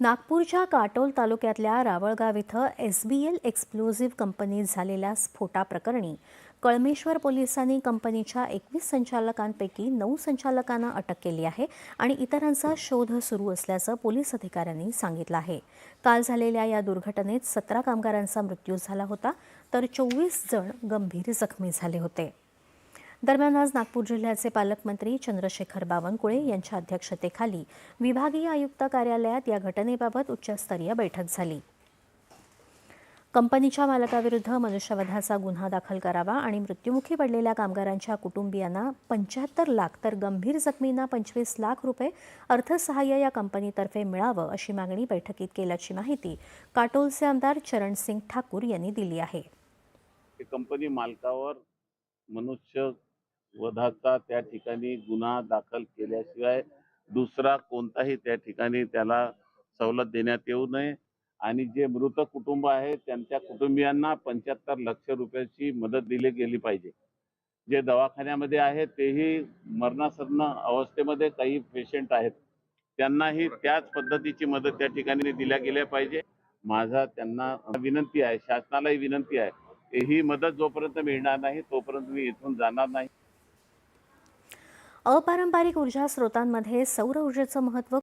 नागपूरच्या काटोल तालुक्यातल्या रावळगाव इथं SBL एक्सप्लोझिव्ह कंपनीत झालेल्या स्फोटाप्रकरणी कळमेश्वर पोलिसांनी कंपनीच्या 21 संचालकांपैकी 9 संचालकांना अटक केली आहे आणि इतरांचा शोध सुरू असल्याचं पोलीस अधिकाऱ्यांनी सांगितलं आहे। काल झालेल्या या दुर्घटनेत 17 कामगारांचा मृत्यू झाला होता तर 24 जण गंभीर जखमी झाले होते। दरम्यान आज नागपूर जिल्ह्याचे पालकमंत्री चंद्रशेखर बावनकुळे यांच्या अध्यक्षतेखाली विभागीय आयुक्त कार्यालयात या घटनेबाबत उच्चस्तरीय बैठक झाली। कंपनीच्या मालकाविरुद्ध मनुष्यवधाचा गुन्हा दाखल करावा आणि मृत्युमुखी पडलेल्या कामगारांच्या कुटुंबियांना 75 लाख तर गंभीर जखमींना 25 लाख रुपये अर्थसहाय्य या कंपनीतर्फे मिळावं अशी मागणी बैठकीत केल्याची माहिती काटोलचे आमदार चरणसिंग ठाकूर यांनी दिली आहे। कंपनी मालकावर मनुष्य वधाचा त्या ठिकाणी गुन्हा दाखल केल्याशिवाय दुसरा कोणताही त्या ठिकाणी त्याला सवलत देण्यात येऊ नये आणि जे मृत कुटुंब आहे त्यांच्या कुटुंबियांना 75 लाख रुपयाची मदत दिली गेली पाहिजे। जे दवाखान्यामध्ये आहेत तेही मरणासन्न अवस्थेमध्ये काही पेशंट आहेत त्यांनाही त्याच पद्धतीची मदत त्या ठिकाणी दिल्या गेल्या पाहिजे। माझा त्यांना विनंती आहे, शासनालाही विनंती आहे, ही मदत जोपर्यंत मिळणार नाही तोपर्यंत मी इथून जाणार नाही। अपारंपरिक ऊर्जा स्रोतांमध्ये सौर ऊर्जेचं महत्त्व